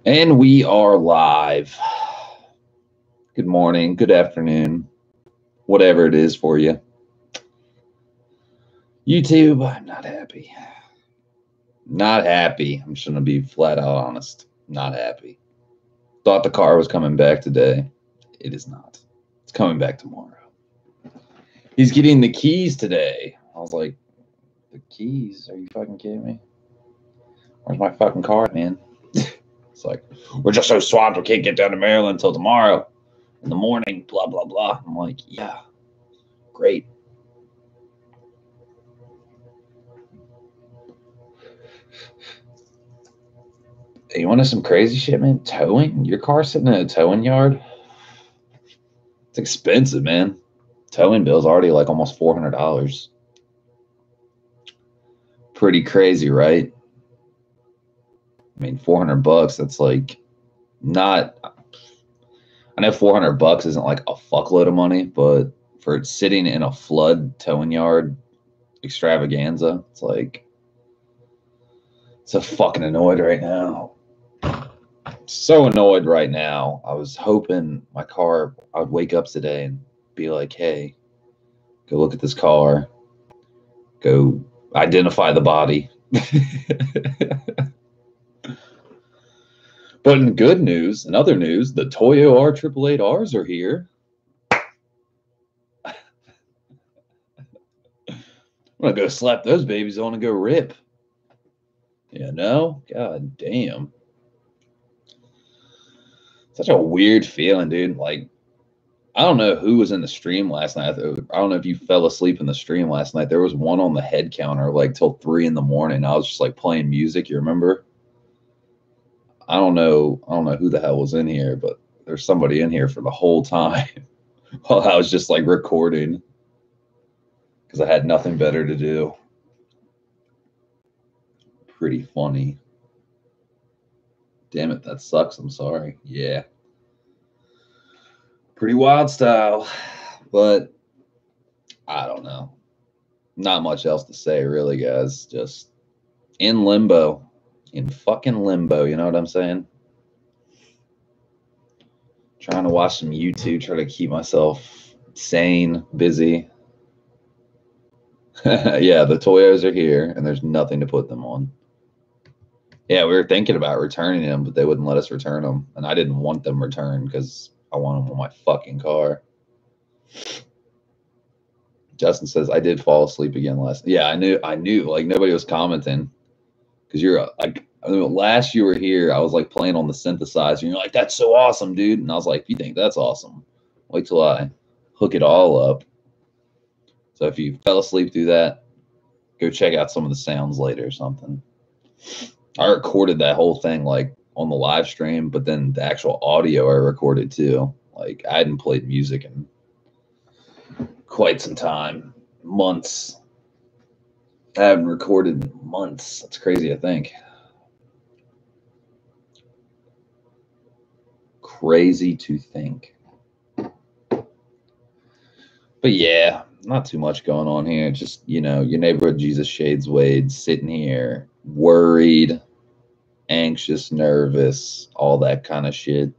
And we are live. Good morning, good afternoon, whatever it is for you. YouTube, I'm not happy. Not happy. I'm just going to be flat out honest. Not happy. Thought the car was coming back today. It is not. It's coming back tomorrow. He's getting the keys today. I was like, the keys? Are you fucking kidding me? Where's my fucking car, man? It's like, we're just so swamped we can't get down to Maryland until tomorrow in the morning, blah, blah, blah. I'm like, yeah, great. Hey, you want to some crazy shit, man? Towing? Your car sitting in a towing yard? It's expensive, man. Towing bill's already like almost $400. Pretty crazy, right? I mean, $400, that's like not... I know $400 isn't like a fuckload of money, but for it sitting in a flood towing yard extravaganza, it's like... So fucking annoyed right now. So annoyed right now. I was hoping my car, I would wake up today and be like, hey, go look at this car. Go identify the body. But in good news, in other news, the TOYO R888Rs are here. I'm going to go slap those babies on and go rip. You know? God damn. Such a weird feeling, dude. Like, I don't know who was in the stream last night. I don't know if you fell asleep in the stream last night. There was one on the head counter like till 3 in the morning. I was just like playing music. You remember? I don't know who the hell was in here, but there's somebody in here for the whole time while I was just like recording because I had nothing better to do. Pretty funny. Damn it, that sucks. I'm sorry. Yeah. Pretty wild style, but I don't know. Not much else to say, really, guys. Just in limbo. In fucking limbo, you know what I'm saying? Trying to watch some YouTube, try to keep myself sane, busy. Yeah, the Toyos are here, and there's nothing to put them on. Yeah, we were thinking about returning them, but they wouldn't let us return them. And I didn't want them returned because I want them on my fucking car. Justin says, I did fall asleep again last night. Yeah, I knew. Like, nobody was commenting. Because you're like, I mean, last you were here, I was like playing on the synthesizer, and you're like, that's so awesome, dude. And I was like, you think that's awesome? Wait till I hook it all up. So if you fell asleep through that, go check out some of the sounds later or something. I recorded that whole thing like on the live stream, but then the actual audio I recorded too. Like, I hadn't played music in quite some time, months. I haven't recorded in months. That's crazy to think. Crazy to think. But yeah, not too much going on here. Just, you know, your neighborhood Jesus Shades Wade sitting here worried, anxious, nervous, all that kind of shit.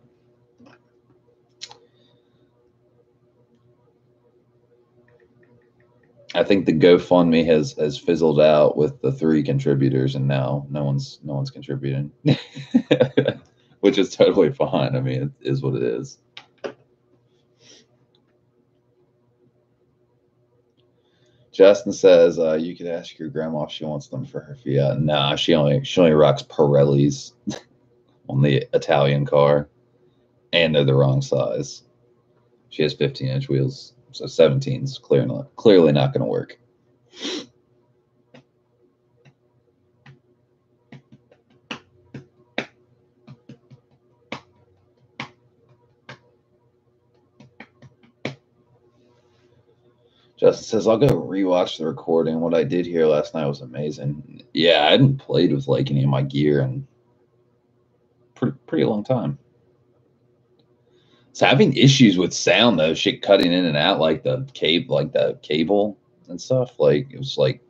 I think the GoFundMe has fizzled out with the 3 contributors, and now no one's contributing, which is totally fine. I mean, it is what it is. Justin says you could ask your grandma if she wants them for her Fiat. Nah, she only rocks Pirellis on the Italian car, and they're the wrong size. She has 15-inch wheels, so 17's clearly not going to work. Justin says, I'll go rewatch the recording. What I did here last night was amazing. Yeah, I hadn't played with like any of my gear in pretty long time. It's having issues with sound though, shit cutting in and out, like the cable and stuff. Like, it was like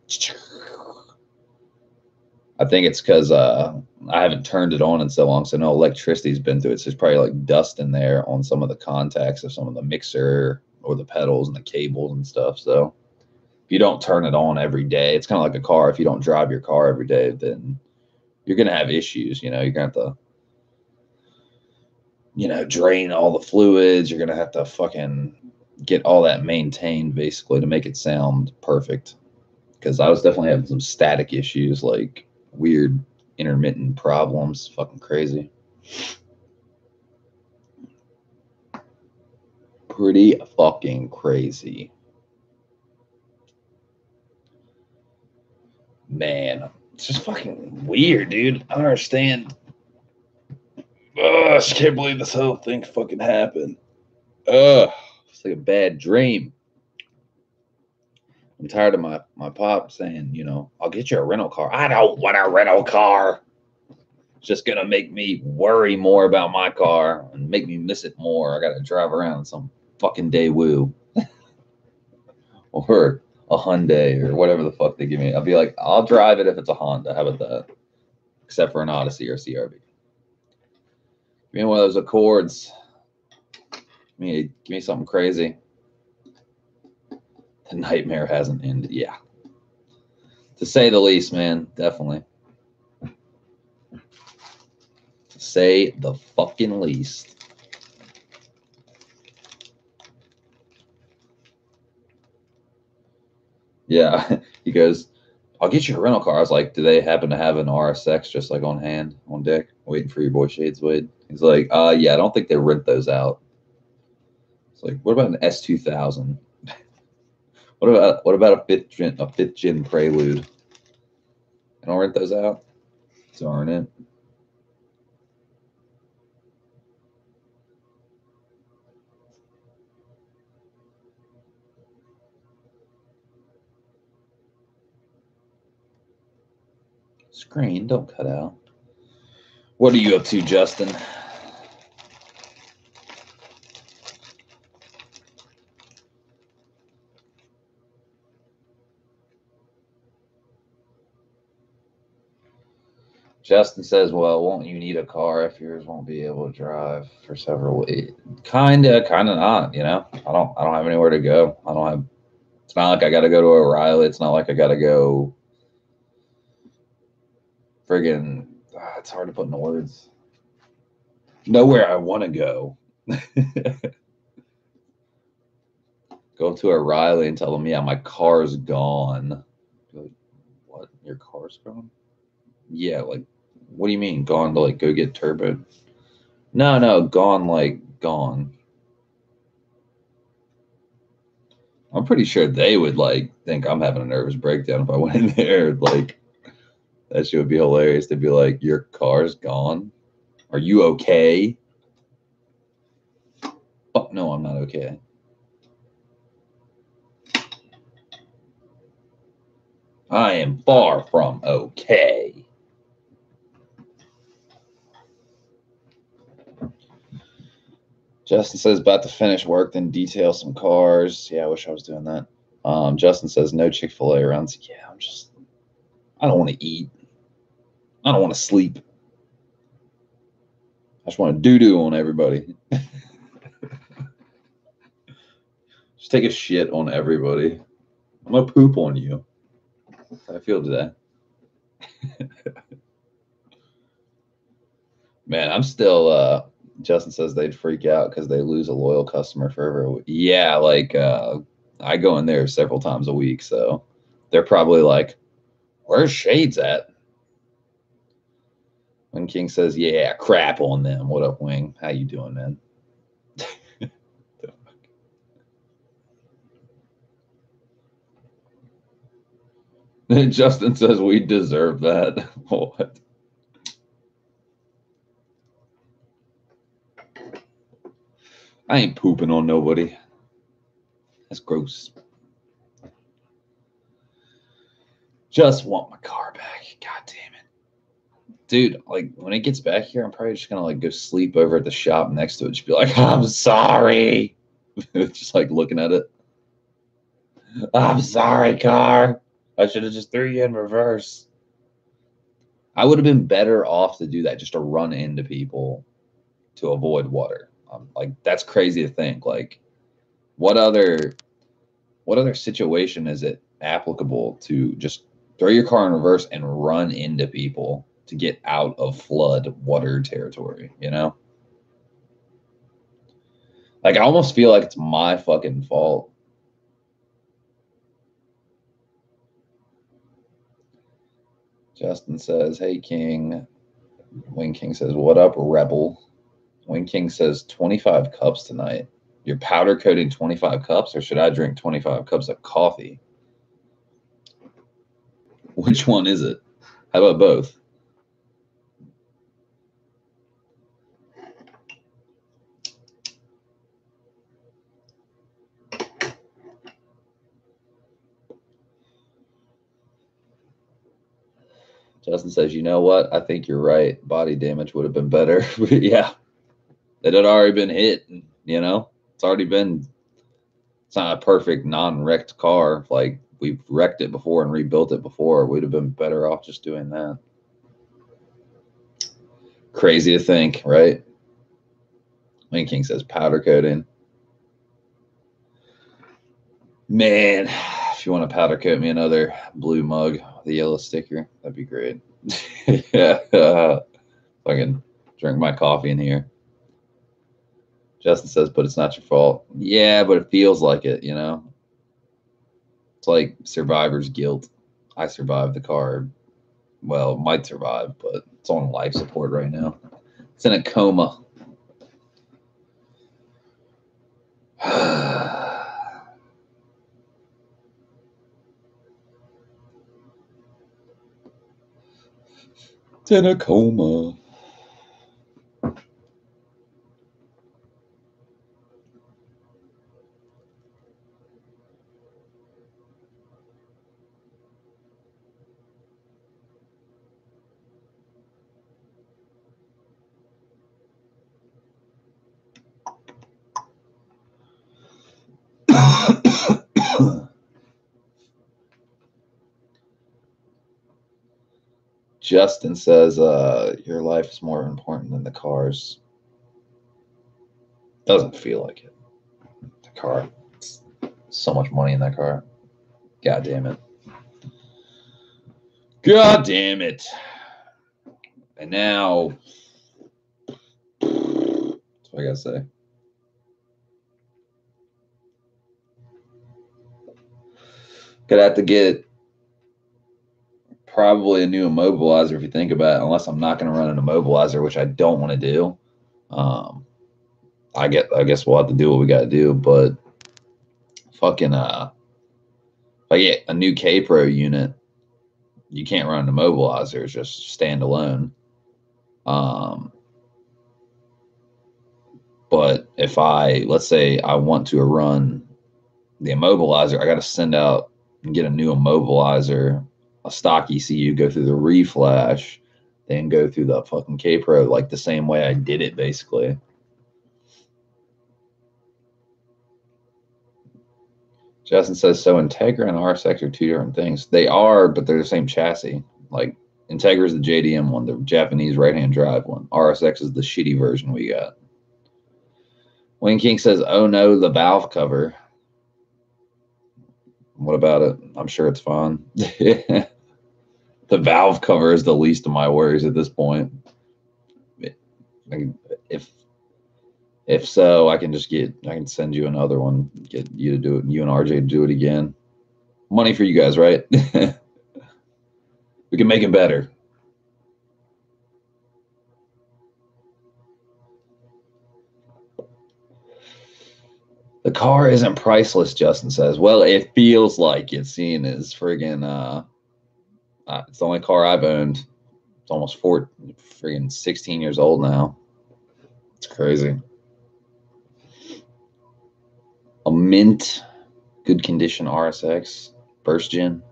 I think it's because I haven't turned it on in so long, so no electricity's been through it. So there's probably like dust in there on some of the contacts of some of the mixer or the pedals and the cables and stuff. So if you don't turn it on every day, it's kind of like a car. If you don't drive your car every day, then you're gonna have issues. You know, you're gonna have to, you know, drain all the fluids. You're gonna have to fucking get all that maintained basically to make it sound perfect. Because I was definitely having some static issues, like weird intermittent problems. Fucking crazy. Pretty fucking crazy. Man, it's just fucking weird, dude. I don't understand. I just can't believe this whole thing fucking happened. It's like a bad dream. I'm tired of my pop saying, you know, I'll get you a rental car. I don't want a rental car. It's just gonna make me worry more about my car and make me miss it more. I gotta drive around in some fucking Daewoo or a Hyundai or whatever the fuck they give me. I'll be like, I'll drive it if it's a Honda. How about that? Except for an Odyssey or CRV. Give me one of those Accords. Give me something crazy. The nightmare hasn't ended. Yeah. To say the least, man. Definitely. To say the fucking least. Yeah. He goes, I'll get you a rental car. I was like, do they happen to have an RSX just like on hand, on deck, waiting for your boy Shades Wade? He's like, yeah, I don't think they rent those out. It's like, what about an S2000? What about a fifth gen Prelude? I don't rent those out. Darn it. Screen, don't cut out. What are you up to, Justin? Justin says, well, won't you need a car if yours won't be able to drive for several weeks? Kinda not, you know. I don't have anywhere to go. It's not like I gotta go to O'Reilly. It's not like I gotta go friggin' it's hard to put into words. Nowhere I wanna go. Go up to O'Reilly and tell them, yeah, my car's gone. Like, what? Your car's gone? Yeah, like, what do you mean gone to like go get turbo? No, gone like gone. I'm pretty sure they would like think I'm having a nervous breakdown if I went in there. Like, that shit would be hilarious. They'd be like, your car's gone. Are you okay? Oh no, I'm not okay. I am far from okay. Justin says about to finish work, then detail some cars. Yeah, I wish I was doing that. Justin says no Chick-fil-A around. Yeah, I don't want to eat. I don't want to sleep. I just want to doo-doo on everybody. Just take a shit on everybody. I'm going to poop on you. That's how I feel today. Man, I'm still, Justin says they'd freak out because they lose a loyal customer forever. Yeah, like, I go in there several times a week, so they're probably like, where's Shades at? When King says, yeah, crap on them. What up, Wing? How you doing, man? Justin says we deserve that. What? I ain't pooping on nobody. That's gross. Just want my car back. God damn it. Dude, like when it gets back here, I'm probably just gonna like go sleep over at the shop next to it. Just be like, I'm sorry. Just like looking at it. I'm sorry, car. I should have just threw you in reverse. I would have been better off to do that, just to run into people to avoid water. Like, that's crazy to think. Like, what other situation is it applicable to just throw your car in reverse and run into people to get out of flood water territory, you know? Like, I almost feel like it's my fucking fault. Justin says, hey, King. Wing King says, what up, Rebel? Wing King says, 25 cups tonight. You're powder coating 25 cups, or should I drink 25 cups of coffee? Which one is it? How about both? Justin says, you know what? I think you're right. Body damage would have been better. Yeah, it had already been hit, you know? It's already been, it's not a perfect non-wrecked car. Like, we've wrecked it before and rebuilt it before. We'd have been better off just doing that. Crazy to think, right? Wayne King says powder coating. Man, if you want to powder coat me another blue mug with a yellow sticker, that'd be great. Yeah, I can drink my coffee in here. Justin says, but it's not your fault. Yeah, but it feels like it, you know? It's like survivor's guilt. I survived the car. Well, might survive, but it's on life support right now. It's in a coma. It's in a coma. Justin says, your life is more important than the cars. Doesn't feel like it. The car. So much money in that car. God damn it. God damn it. And now, that's what I gotta say. Gonna have to get probably a new immobilizer if you think about it, unless I'm not going to run an immobilizer, which I don't want to do. I guess we'll have to do what we got to do, but fucking if I get a new K Pro unit, you can't run an immobilizer. It's just standalone. But if let's say I want to run the immobilizer, I got to send out and get a new immobilizer, a stock ECU, go through the reflash, then go through the fucking K Pro, like the same way I did it, basically. Justin says, so Integra and RSX are two different things. They are, but they're the same chassis. Like, Integra is the JDM one, the Japanese right-hand drive one. RSX is the shitty version we got. Wayne King says, oh no, the valve cover. What about it? I'm sure it's fine. The valve cover is the least of my worries at this point. If so, I can send you another one, get you to do it, you and RJ to do it again. Money for you guys, right? We can make it better. The car isn't priceless, Justin says. Well, it feels like it, seeing as friggin' it's the only car I've owned. It's almost friggin' 16 years old now. It's crazy. A mint, good condition RSX, first gen.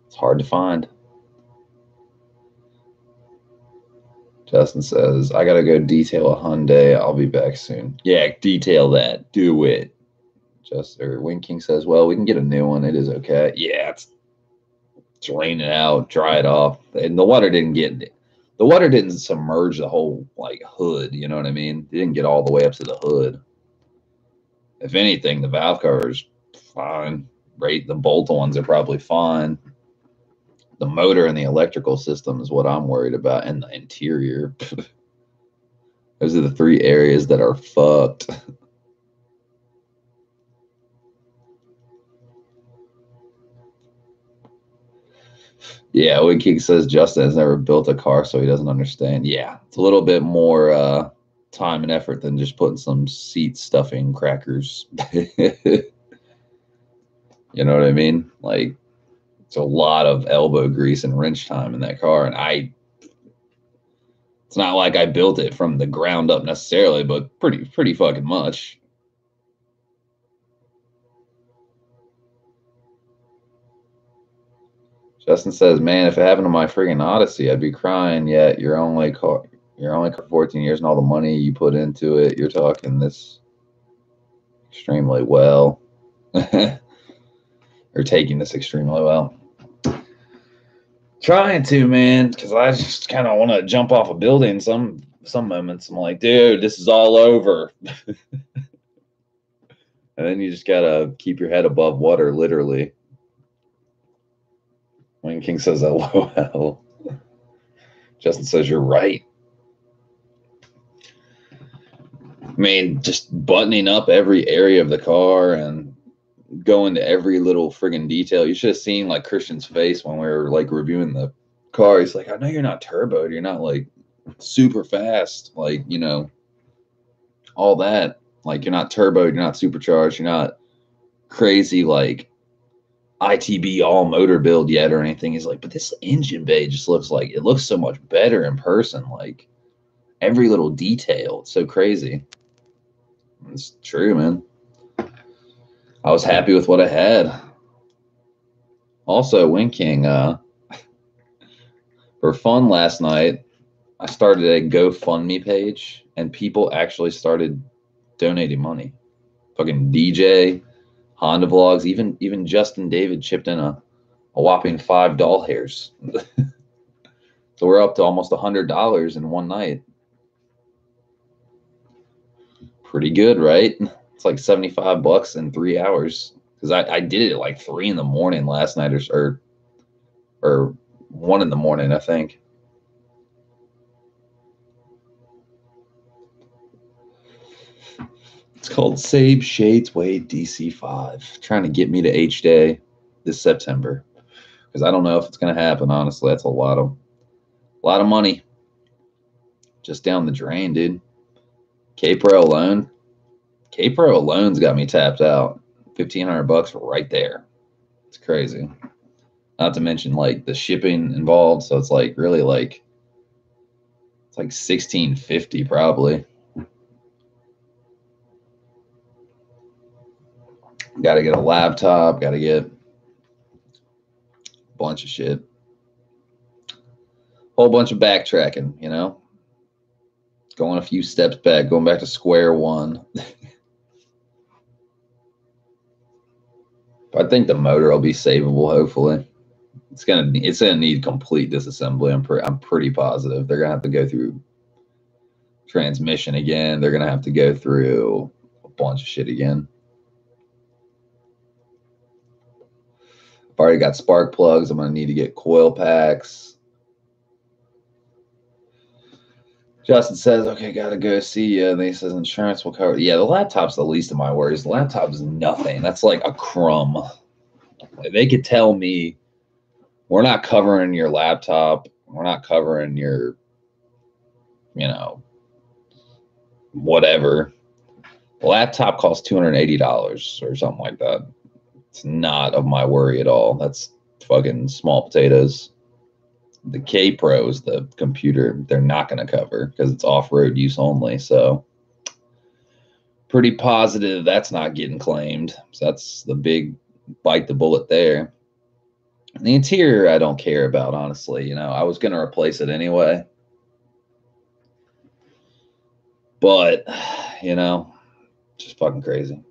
It's hard to find. Justin says, I gotta go detail a Hyundai. I'll be back soon. Yeah, detail that. Do it. Wing King says, well, we can get a new one. It is okay. Yeah, drain it out, dry it off, and the water didn't submerge the whole like hood. You know what I mean? It didn't get all the way up to the hood. If anything, the valve cover is fine. Right, the bolt ones are probably fine. The motor and the electrical system is what I'm worried about, and the interior. Those are the three areas that are fucked. Yeah, Wig King says Justin has never built a car, so he doesn't understand. Yeah, it's a little bit more time and effort than just putting some seat stuffing crackers. You know what I mean? Like, it's a lot of elbow grease and wrench time in that car, and it's not like I built it from the ground up necessarily, but pretty fucking much. Justin says, "Man, if it happened to my friggin' Odyssey, I'd be crying. Yet you're only 14 years, and all the money you put into it, you're talking this extremely well, or taking this extremely well." Trying to, man, because I just kind of want to jump off a building. Some moments I'm like, dude, this is all over, and then you just gotta keep your head above water, literally. Wayne King says, "LOL." Justin says, "You're right." I mean, just buttoning up every area of the car and going to every little friggin' detail. You should have seen like Christian's face when we were like reviewing the car. He's like, "I know you're not turboed. You're not like super fast. Like, you know, all that. Like, you're not turboed. You're not supercharged. You're not crazy like ITB all motor build yet or anything." He's like, "But this engine bay just looks so much better in person. Like every little detail. It's so crazy." It's true, man. I was happy with what I had. Also, Wing King, for fun last night, I started a GoFundMe page, and people actually started donating money. Fucking DJ, Honda Vlogs, even Justin David chipped in a whopping $5 hairs. So we're up to almost $100 in one night. Pretty good, right? It's like $75 in 3 hours. Because I did it at like 3 in the morning last night, or 1 in the morning, I think. It's called Save Shades Wade DC5. Trying to get me to H-Day this September. Because I don't know if it's going to happen, honestly. That's a lot of money. Just down the drain, dude. K-Pro alone's got me tapped out. $1,500 right there. It's crazy. Not to mention like the shipping involved. So it's like really like, it's like $1,650 probably. Got to get a laptop. Got to get a bunch of shit. Whole bunch of backtracking, you know? Going a few steps back, going back to square one. I think the motor will be savable, hopefully. It's gonna need complete disassembly. I'm pretty positive. They're gonna have to go through transmission again. They're gonna have to go through a bunch of shit again. I've already got spark plugs. I'm gonna need to get coil packs. Justin says, "Okay, gotta go see you." And then he says, "Insurance will cover it." Yeah, the laptop's the least of my worries. The laptop's nothing. That's like a crumb. They could tell me, "We're not covering your laptop. We're not covering your, you know, whatever." The laptop costs $280 or something like that. It's not of my worry at all. That's fucking small potatoes. The K Pros, the computer, they're not going to cover because it's off-road use only. So pretty positive that's not getting claimed. So that's the big bite the bullet there. And the interior, I don't care about, honestly. You know, I was going to replace it anyway. But, you know, just fucking crazy.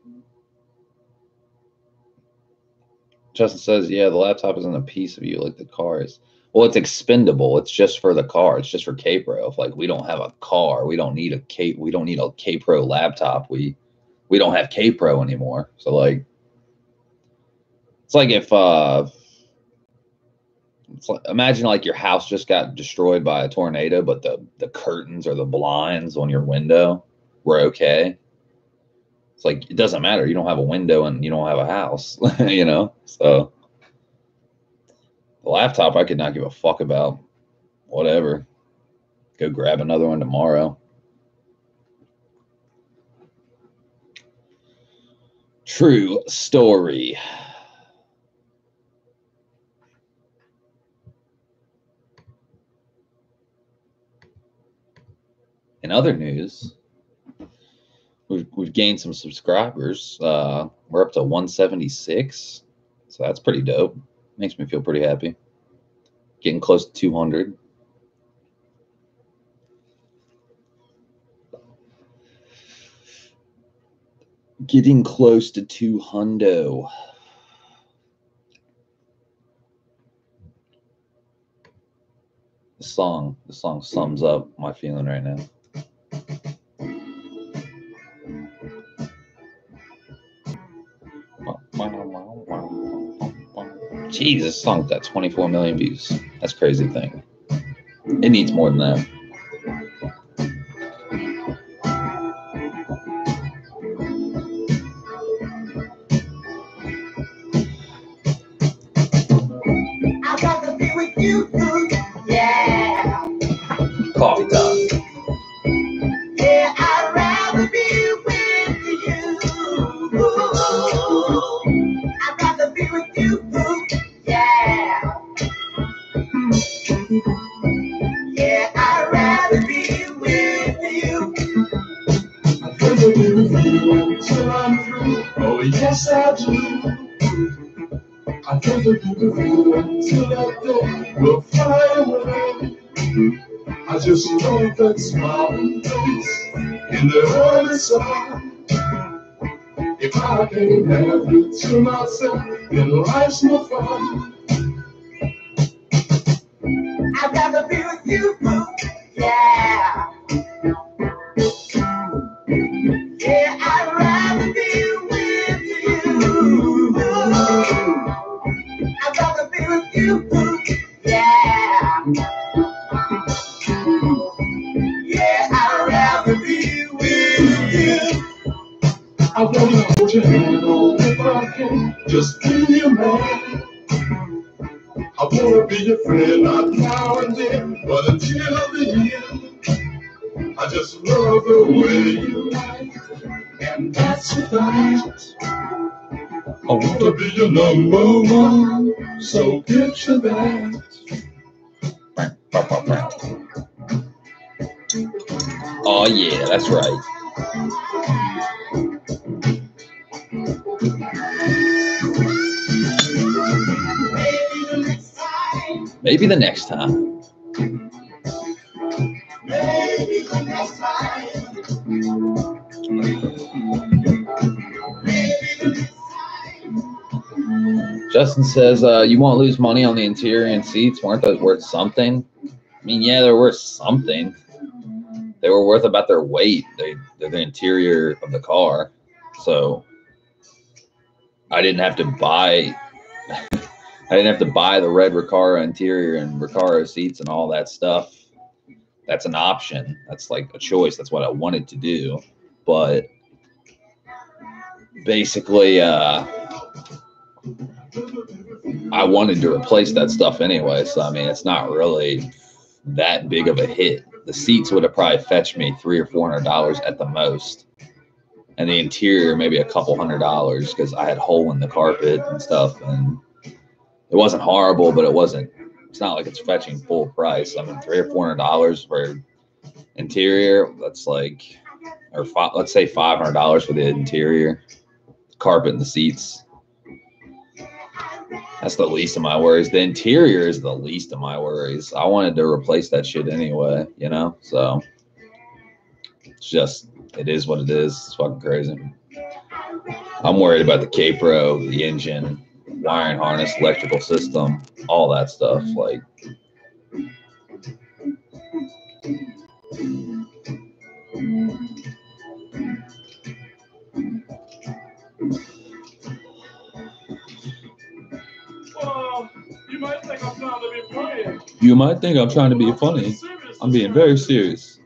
Justin says, yeah, the laptop isn't a piece of you like the car is. Well, it's expendable. It's just for the car. It's just for K-Pro. If like we don't have a car, we don't need a K-Pro laptop. We don't have K-Pro anymore. So like, it's like if it's like, imagine like your house just got destroyed by a tornado, but the curtains or the blinds on your window were okay. It's like, it doesn't matter. You don't have a window and you don't have a house, you know? So the laptop, I could not give a fuck about. Whatever. Go grab another one tomorrow. True story. In other news, we've gained some subscribers. We're up to 176, so that's pretty dope. Makes me feel pretty happy. Getting close to 200. Getting close to 200. The song sums up my feeling right now. Jeez, this song's got 24 million views. That's a crazy thing. It needs more than that. I'd rather be with you, yeah. Coffee time. Yeah, I'd rather be with you. I'd rather be with you, yeah. Yeah, I'd rather be with you. I'd rather be with you until I'm through. Oh, yes, I do. I'd rather be with you until that day will fly away. I just love that smiling face in the early sun. If I can't have you to myself, then life's no fun. I'd rather be with you, yeah. Yeah, I'd rather be with you. I'd rather be with you, yeah. Yeah, I'd rather be with you. I wanna hold your hand on if I can, just be your man. I wanna be your friend, not now and then, but until the end. I just love the way you like, and that's a fact. I wanna be your number one, so picture that. Oh yeah, that's right. Maybe the next time. Maybe the next time. Justin says, you won't lose money on the interior and seats. Weren't those worth something? I mean, yeah, they're worth something. They were worth about their weight. They're the interior of the car. So I didn't have to buy the red Recaro interior and Recaro seats and all that stuff. That's an option. That's like a choice. That's what I wanted to do. But basically, I wanted to replace that stuff anyway. So, I mean, it's not really that big of a hit. The seats would have probably fetched me $300 or $400 at the most. And the interior, maybe a couple $100 because I had hole in the carpet and stuff. And it wasn't horrible, but it's not like it's fetching full price. I mean, $300 or $400 for interior, that's like, let's say $500 for the interior, carpet and the seats. That's the least of my worries. The interior is the least of my worries. I wanted to replace that shit anyway, you know? So it's just, it is what it is. It's fucking crazy. I'm worried about the K-Pro, the engine, wiring harness, electrical system, all that stuff. Like, you might think I'm trying to be funny. You might think I'm trying to be funny. I'm being very serious.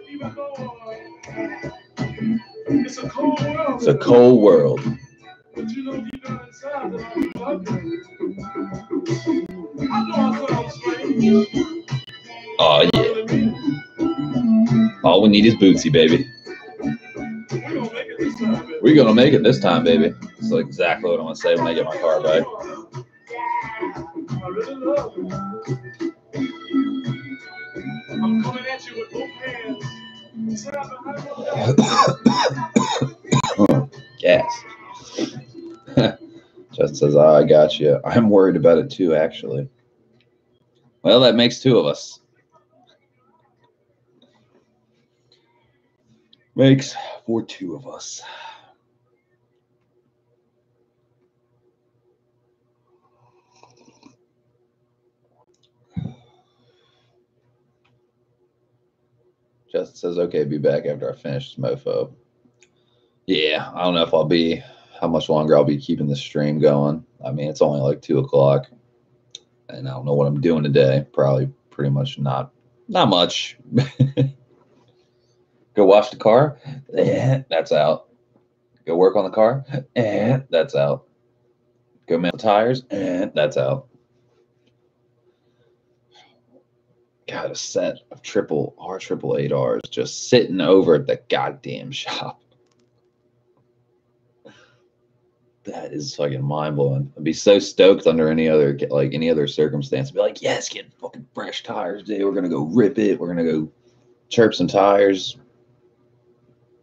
Even though it's a cold world. It's a cold world. But you know deep down inside that I'm loving. I know I sound strange. Oh, yeah. All we need is Bootsy, baby. We're gonna make it this time, baby. We're gonna make it this time, baby. That's exactly what I'm gonna say when I get my car back. I really love you. I'm coming at you with both hands. Gas. Justin says, oh, I got you. I'm worried about it too, actually. Well, that makes two of us. Makes for two of us. Justin says, okay, be back after I finish this mofo. Yeah, I don't know if I'll be, how much longer I'll be keeping this stream going. I mean, it's only like 2 o'clock. And I don't know what I'm doing today. Probably pretty much not much. Go wash the car. That's out. Go work on the car. That's out. Go mend the tires. That's out. Got a set of R888Rs just sitting over at the goddamn shop. That is fucking mind blowing. I'd be so stoked under any other circumstance. I'd be like, yes, get fucking fresh tires, dude. We're gonna go rip it. We're gonna go chirp some tires.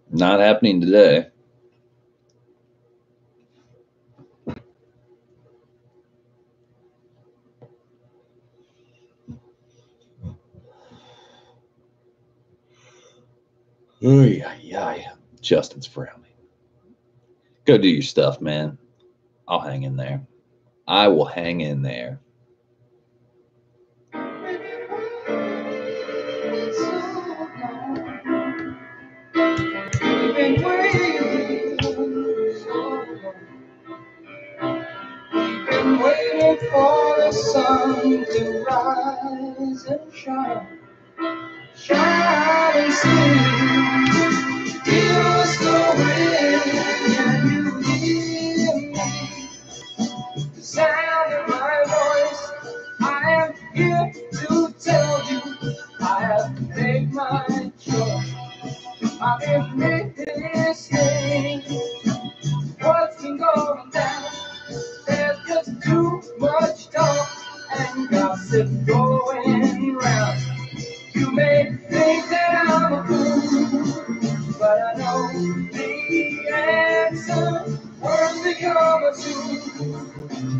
Not happening today. Justin's frowning. Go do your stuff, man. I'll hang in there. I will hang in there. We've been waiting for the sun to rise and shine. Shine and see. Feel the wind and you hear me. The sound of my voice. I am here to tell you I have made my choice. I've been listening. What's been going down? There's just too much talk and gossip going round. You may think that I'm a fool, but I know the answer. Words become a tool.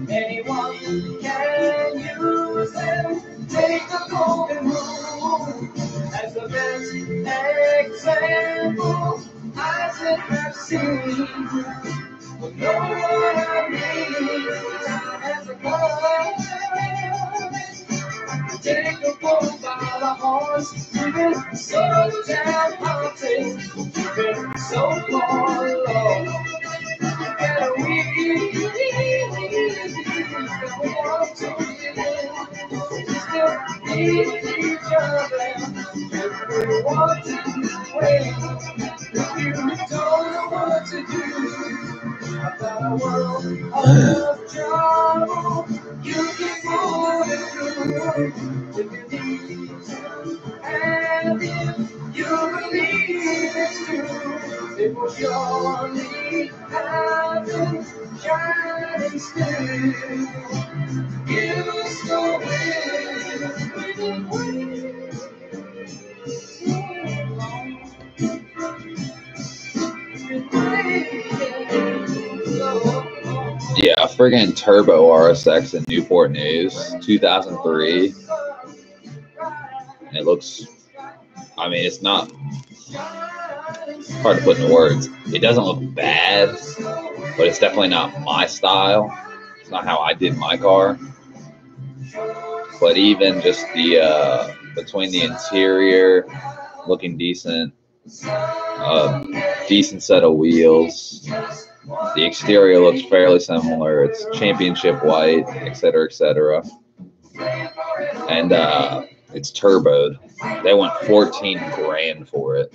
Anyone can use them. Take the golden rule as the best example I have seen. But no one I need as a boy. Take the bull by the horns. You've been so down hearted. You've been so far along. And we don't want to live. We still need each other. If we want to wait, if you don't know what to do, I've got a world of trouble. You can pull it through if you need to. And if you believe it's true, it will surely happen. Shining still, give us the wind. We've been waiting so long. Yeah, friggin' Turbo RSX in Newport News, 2003. And it looks, I mean, it's not hard to put into words. It doesn't look bad, but it's definitely not my style. It's not how I did my car. But even just the between the interior looking decent, decent set of wheels, the exterior looks fairly similar. It's championship white, etc., and it's turboed. They went 14 grand for it.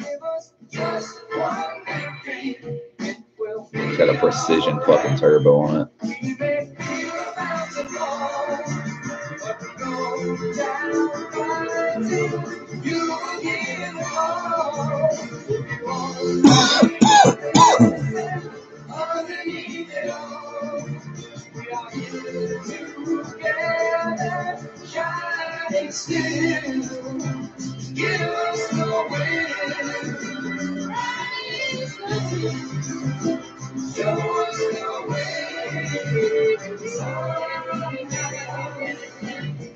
It's got a precision fucking turbo on it.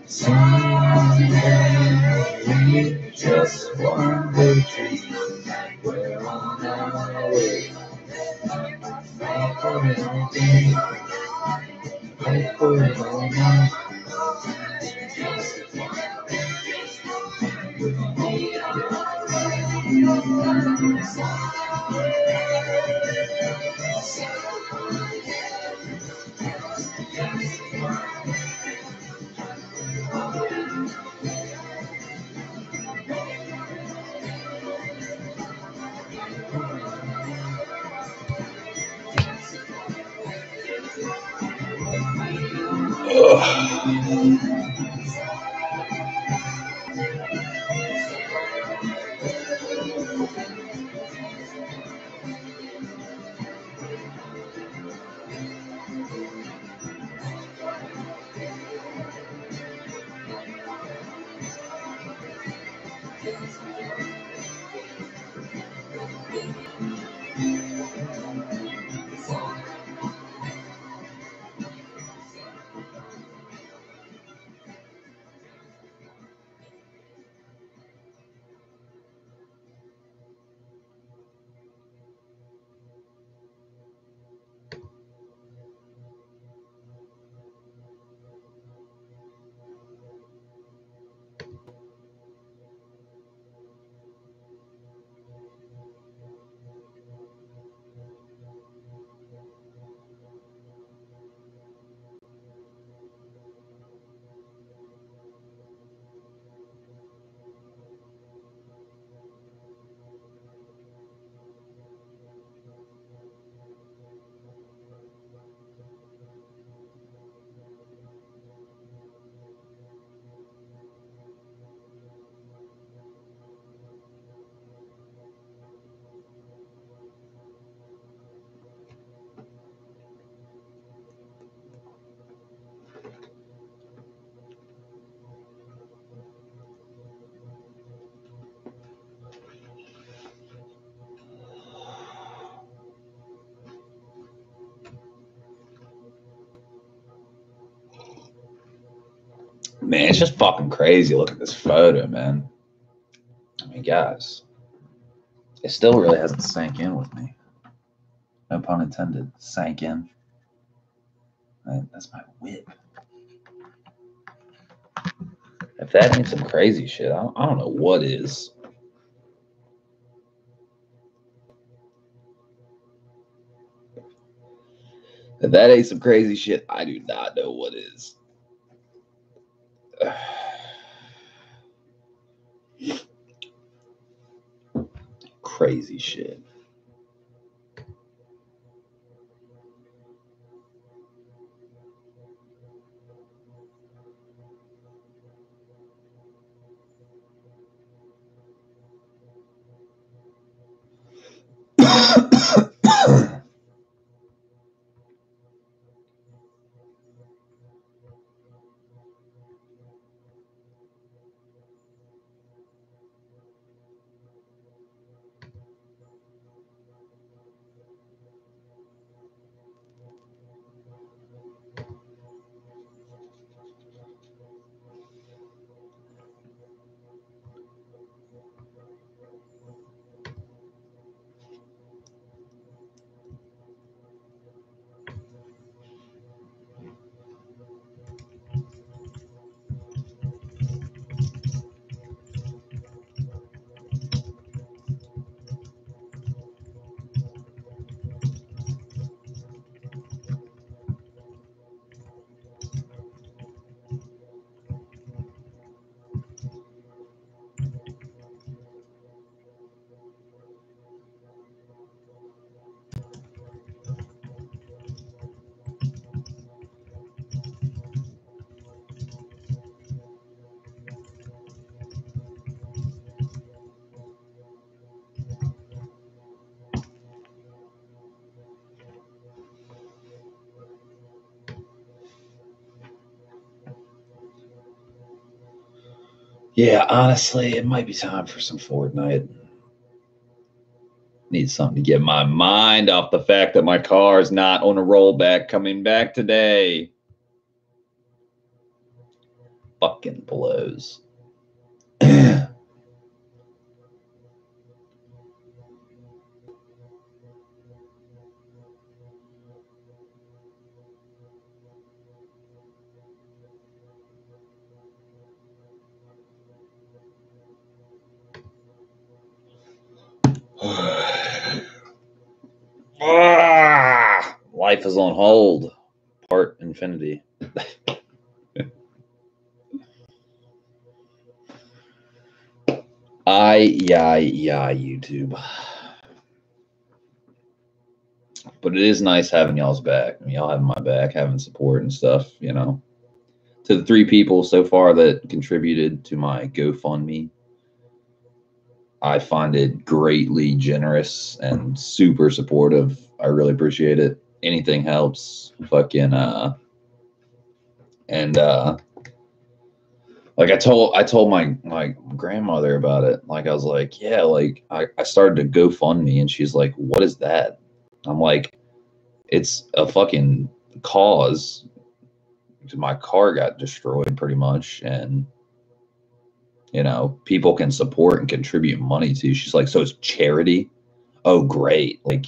Someday, just one way tree. We're on our way. Wait for it all day. Wait for it all night. Man, it's just fucking crazy. Look at this photo, man. I mean, guys, it still really hasn't sank in with me. No pun intended. Sank in. Man, that's my whip. If that ain't some crazy shit, I don't know what is. If that ain't some crazy shit, I do not know what is. Crazy shit. Yeah, honestly, it might be time for some Fortnite. Need something to get my mind off the fact that my car is not on a rollback coming back today. Fucking blows. Life is on hold. Part infinity. YouTube. But it is nice having y'all's back. I mean, y'all having my back, having support and stuff, you know. To the 3 people so far that contributed to my GoFundMe, I find it greatly generous and super supportive. I really appreciate it. Anything helps. Fucking like I told my grandmother about it. Like I was like, yeah, like I started to GoFundMe and she's like, what is that? I'm like, it's a fucking cause. My car got destroyed pretty much, and you know, people can support and contribute money to. She's like, so it's charity? Oh, great. Like,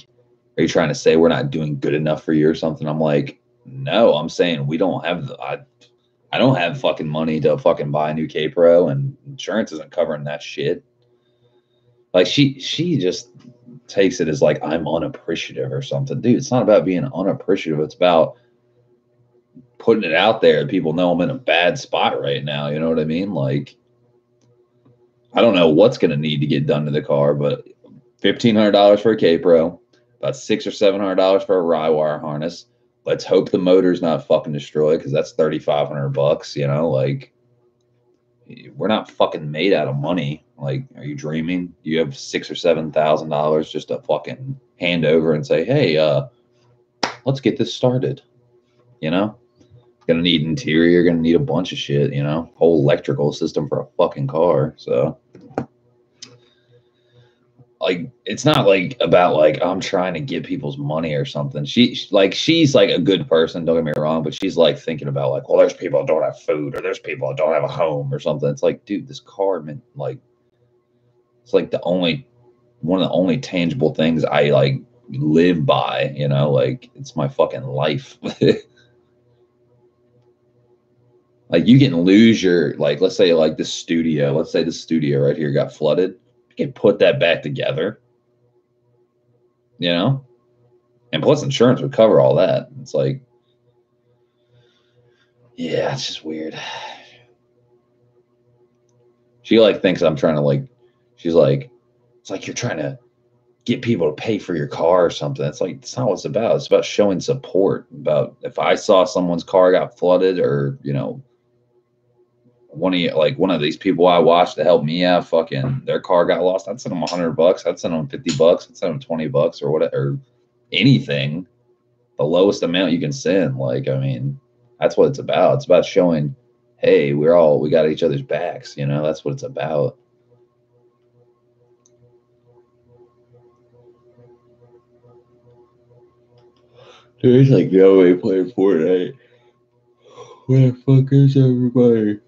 are you trying to say we're not doing good enough for you or something? I'm like, no, I'm saying we don't have I don't have fucking money to fucking buy a new K Pro, and insurance isn't covering that shit. Like she just takes it as like I'm unappreciative or something. Dude, it's not about being unappreciative. It's about putting it out there. People know I'm in a bad spot right now. You know what I mean? Like, I don't know what's going to need to get done to the car, but $1,500 for a K Pro, about $600 or $700 for a rye wire harness. Let's hope the motor's not fucking destroyed because that's $3,500. You know, like we're not fucking made out of money. Like, are you dreaming? You have $6,000 or $7,000 just to fucking hand over and say, hey, let's get this started. You know, gonna need interior, gonna need a bunch of shit. You know, whole electrical system for a fucking car. So. Like, it's not like about like I'm trying to get people's money or something. She's like a good person, don't get me wrong, but she's like thinking about like, well, there's people that don't have food, or there's people that don't have a home or something. It's like, dude, this car meant like it's like one of the only tangible things I like live by, you know, like it's my fucking life. Like you can lose your like, let's say like this studio, let's say the studio right here got flooded. You can put that back together, you know? And plus insurance would cover all that. It's like, yeah, it's just weird. She like thinks I'm trying to like, she's like, it's like you're trying to get people to pay for your car or something. It's like, it's not what it's about. It's about showing support. About if I saw someone's car got flooded, or, you know, one of these people I watched to help me out, fucking their car got lost, I'd send them $100. I'd send them $50. I'd send them $20 or whatever, or anything. The lowest amount you can send. Like, I mean, that's what it's about. It's about showing, hey, we got each other's backs, you know, that's what it's about. There's like no way playing Fortnite. Where the fuck is everybody?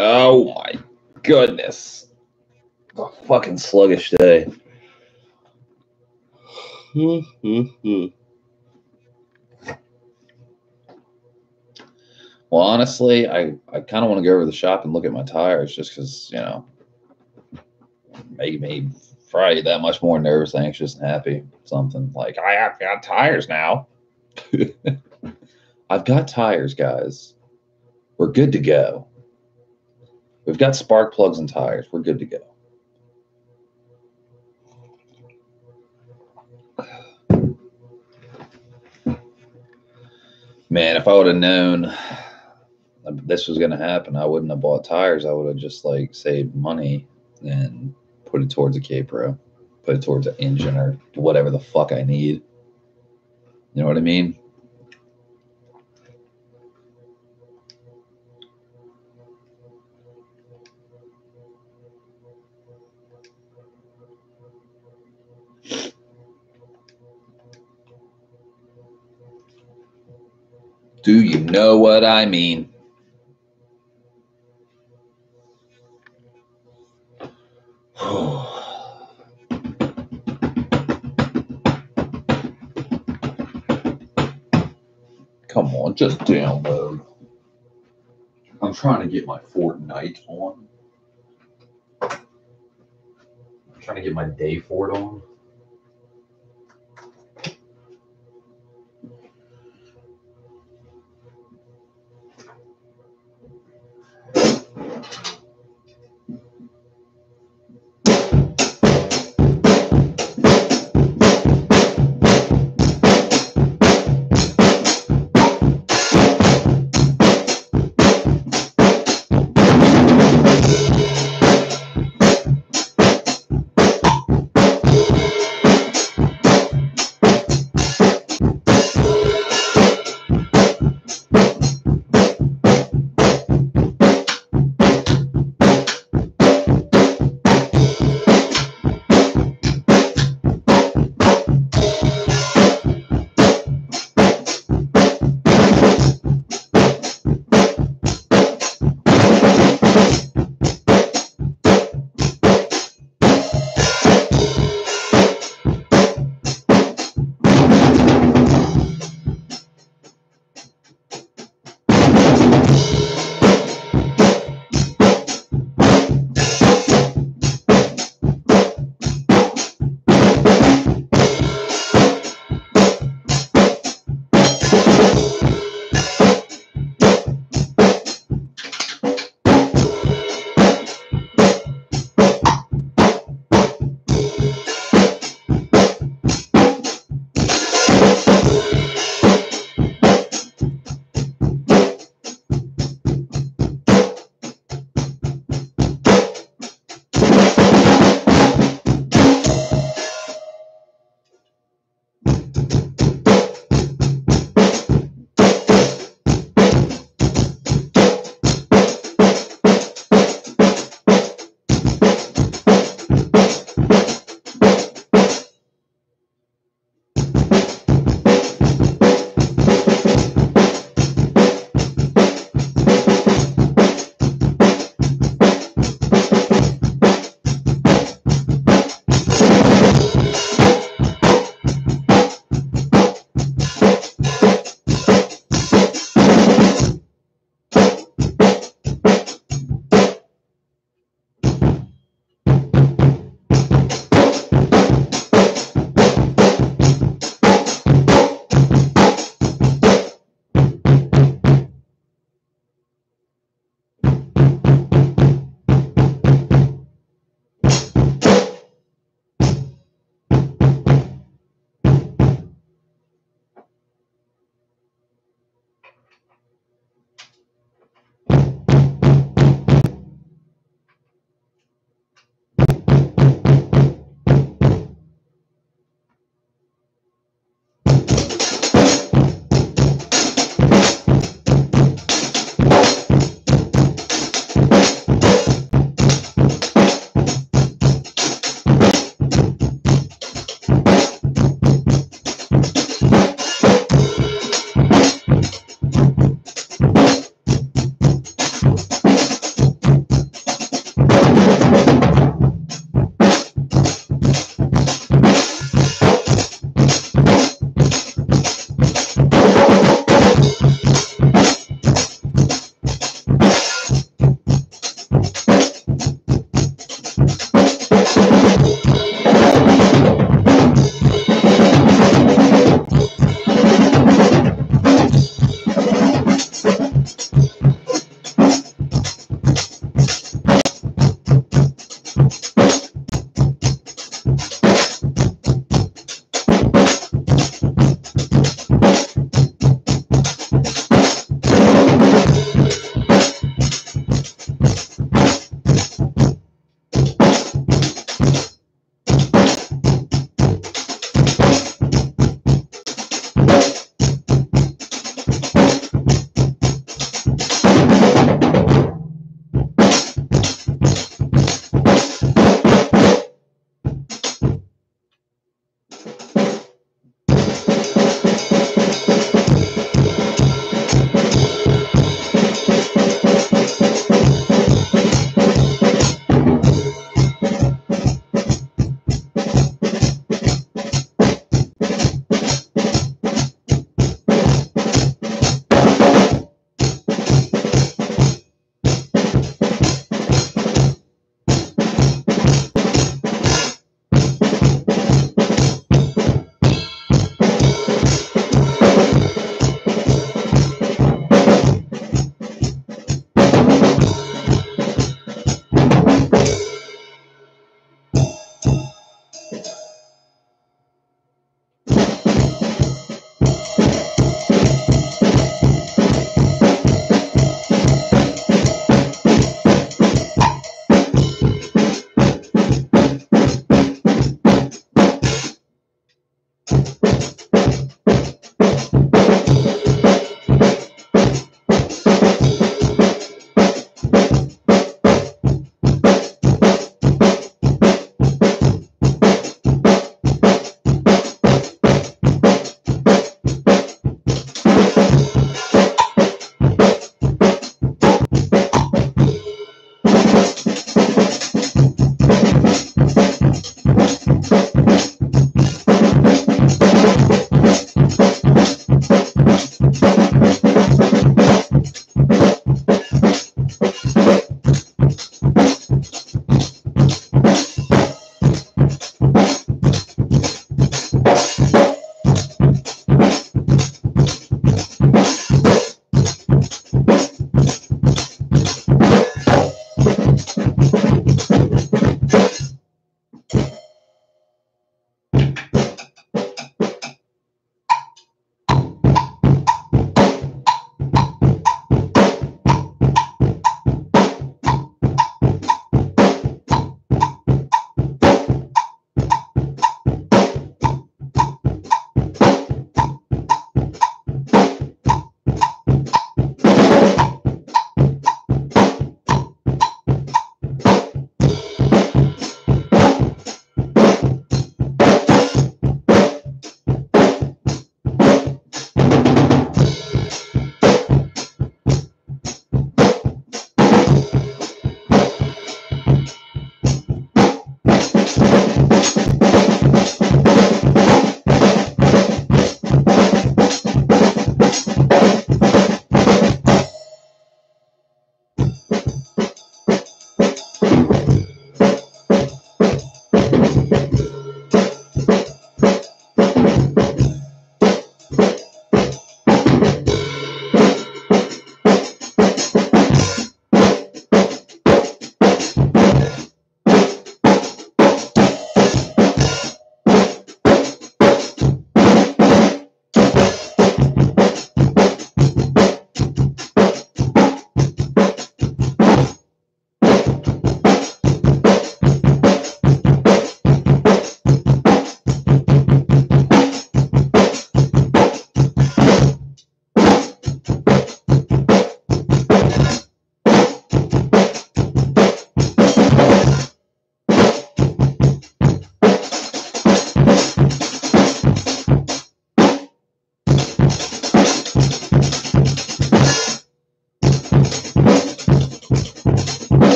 Oh my goodness. It's a fucking sluggish day. Well, honestly, I kind of want to go over to the shop and look at my tires just because, you know, make me Friday that much more nervous, anxious, and happy. Something like, I have got tires now. I've got tires, guys. We're good to go. We've got spark plugs and tires. We're good to go. Man, if I would have known this was going to happen, I wouldn't have bought tires. I would have just like saved money and put it towards a K-Pro, put it towards an engine or whatever the fuck I need. You know what I mean? Do you know what I mean? Come on, just download. I'm trying to get my Fortnite on. I'm trying to get my day Fort on.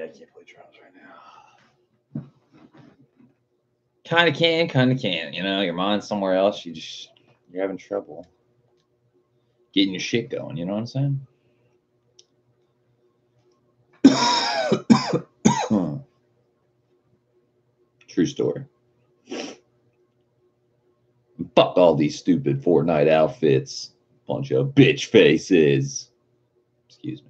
I can't play drums right now. Kind of can. You know, your mind's somewhere else. You're having trouble getting your shit going. You know what I'm saying? True story. Fuck all these stupid Fortnite outfits. Bunch of bitch faces. Excuse me.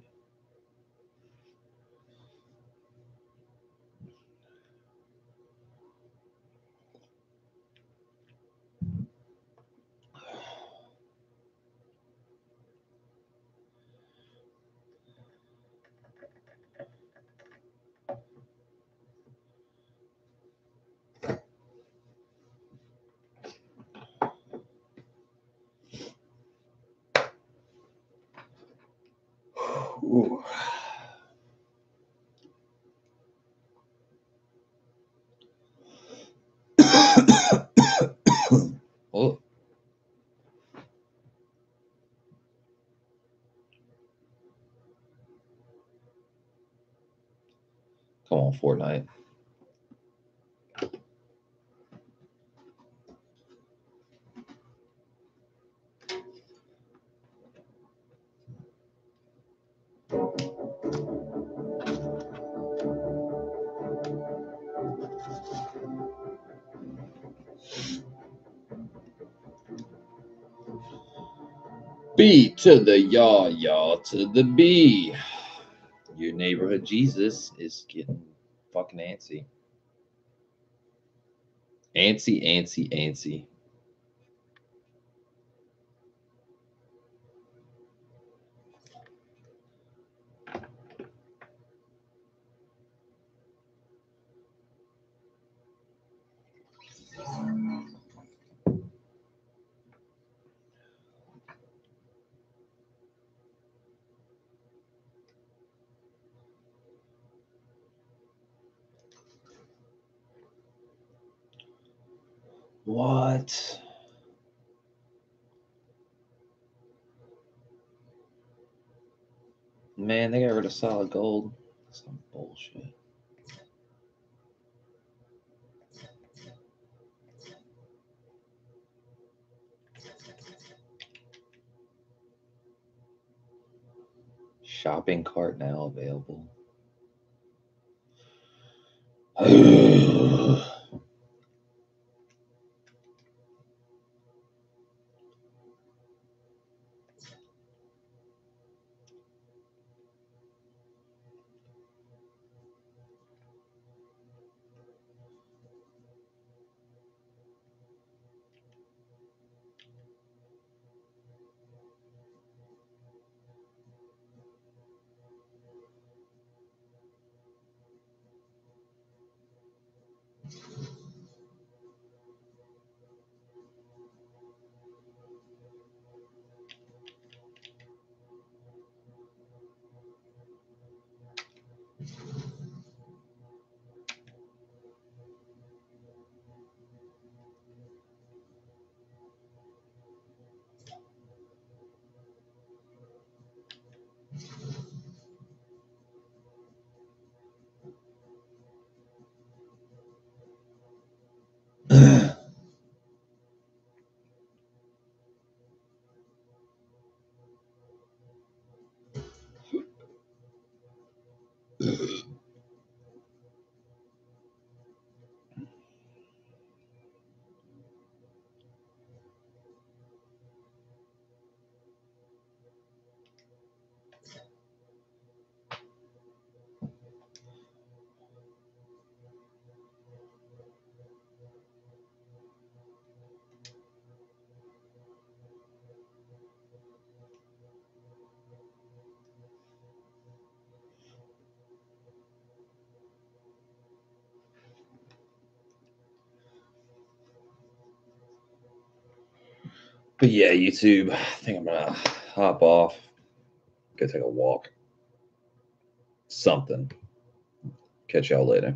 Ooh. Oh. Come on, Fortnite. B to the yaw to the B. Your neighborhood Jesus is getting fucking antsy. Antsy. What? Man, they got rid of solid gold. Some bullshit. Shopping cart now available. But yeah, YouTube, I think I'm gonna hop off, go take a walk. Something. Catch y'all later.